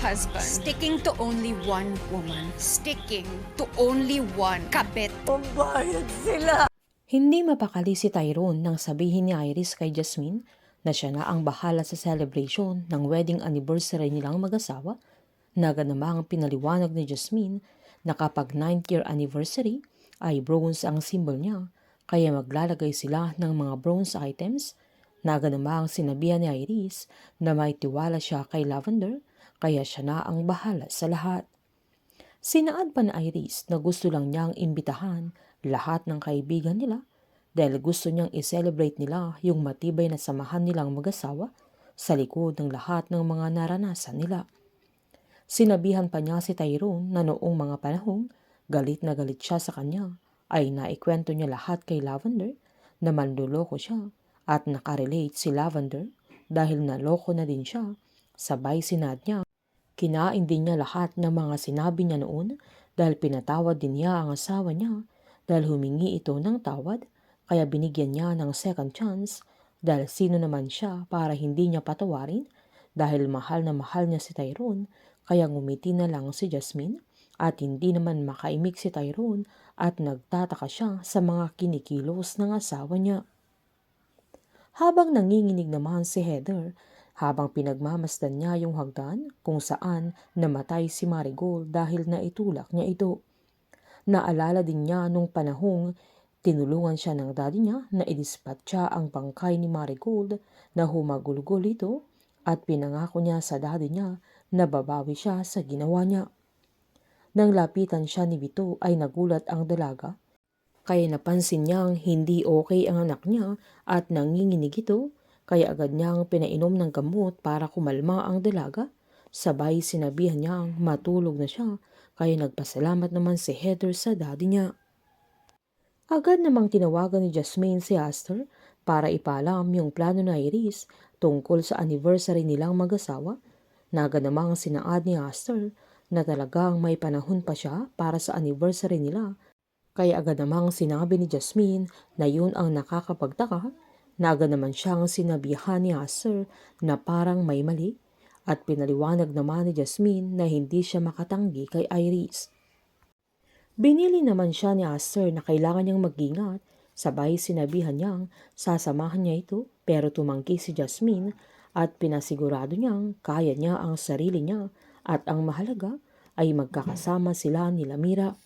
husband. Sticking to only one woman. Sticking to only one kabit. Pambayad sila! Hindi mapakali si Tyrone nang sabihin ni Iris kay Jasmine na siya na ang bahala sa celebration ng wedding anniversary nilang mag-asawa, na ganamang pinaliwanag ni Jasmine na kapag 9th year anniversary ay bronze ang symbol niya, kaya maglalagay sila ng mga bronze items, na ganamang sinabihan ni Iris na may tiwala siya kay Lavender, kaya siya na ang bahala sa lahat. Sinaad pa ni Iris na gusto lang niyang imbitahan lahat ng kaibigan nila dahil gusto niyang i-celebrate nila yung matibay na samahan nilang mag-asawa sa likod ng lahat ng mga naranasan nila. Sinabihan pa niya si Tyrone na noong mga panahong galit na galit siya sa kanya ay naikwento niya lahat kay Lavender na manluloko siya at nakarelate si Lavender dahil naloko na din siya. Sabay sinad niya. Kinain din niya lahat ng mga sinabi niya noon dahil pinatawad din niya ang asawa niya dahil humingi ito ng tawad, kaya binigyan niya ng second chance dahil sino naman siya para hindi niya patawarin dahil mahal na mahal niya si Tyrone, kaya ngumiti na lang si Jasmine at hindi naman makaimik si Tyrone at nagtataka siya sa mga kinikilos ng asawa niya. Habang nanginginig naman si Heather, habang pinagmamasdan niya yung hagdan kung saan namatay si Marigold dahil naitulak niya ito. Naalala din niya nung panahong tinulungan siya ng daddy niya na idispatcha ang bangkay ni Marigold na humagulgol ito at pinangako niya sa daddy niya na babawi siya sa ginawa niya. Nang lapitan siya ni Vito ay nagulat ang dalaga, kaya napansin niyang hindi okay ang anak niya at nanginginig ito, kaya agad niyang pinainom ng gamot para kumalma ang dalaga. Sabay sinabihan niyang matulog na siya, kaya nagpasalamat naman si Heather sa daddy niya. Agad namang tinawagan ni Jasmine si Aster para ipaalam yung plano na Iris tungkol sa anniversary nilang mag-asawa, na ganamang sinaad ni Aster na talagang may panahon pa siya para sa anniversary nila. Kaya agad namang sinabi ni Jasmine na yun ang nakakapagtaka, na agad naman siyang sinabihan ni Aster na parang may mali, at pinaliwanag naman ni Jasmine na hindi siya makatanggi kay Iris. Binili naman siya ni Aster na kailangan niyang mag-ingat, sabay sinabihan niyang sasamahan niya ito, pero tumanggi si Jasmine at pinasigurado niyang kaya niya ang sarili niya at ang mahalaga ay magkakasama sila ni Mira.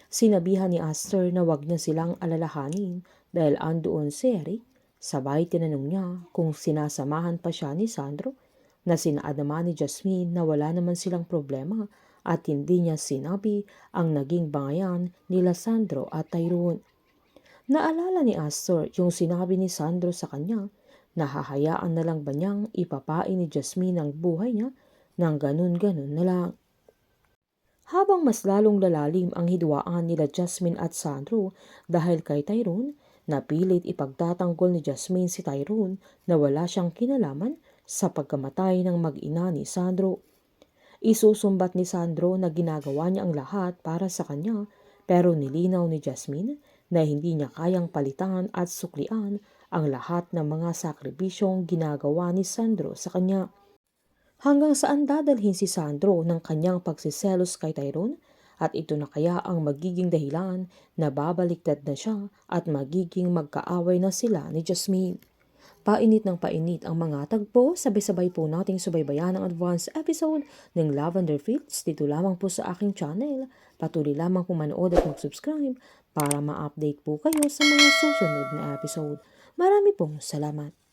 Sinabihan ni Aster na wag niya silang alalahanin dahil andoon si Eric. Sabay tinanong niya kung sinasamahan pa siya ni Sandro, na sinaad naman ni Jasmine na wala naman silang problema at hindi niya sinabi ang naging bangayan nila Sandro at Tyrone. Naalala ni Aster yung sinabi ni Sandro sa kanya na hahayaan na lang ba niyang ipapain ni Jasmine ang buhay niya nang ganun-ganun na lang. Habang mas lalong lalalim ang hidwaan nila Jasmine at Sandro dahil kay Tyrone, napilit ipagtatanggol ni Jasmine si Tyrone na wala siyang kinalaman sa pagkamatay ng mag-ina ni Sandro. Isusumbat ni Sandro na ginagawa niya ang lahat para sa kanya, pero nilinaw ni Jasmine na hindi niya kayang palitan at suklian ang lahat ng mga sakripisyong ginagawa ni Sandro sa kanya. Hanggang saan dadalhin si Sandro ng kanyang pagsiselos kay Tyrone, at ito na kaya ang magiging dahilan na babaliktad na siya at magiging magkaaway na sila ni Jasmine. Painit ng painit ang mga tagpo, sabay-sabay po nating subaybayan ang advance episode ng Lavender Fields dito lamang po sa aking channel. Patuloy lamang po manood at mag-subscribe para ma-update po kayo sa mga susunod na episode. Marami pong salamat.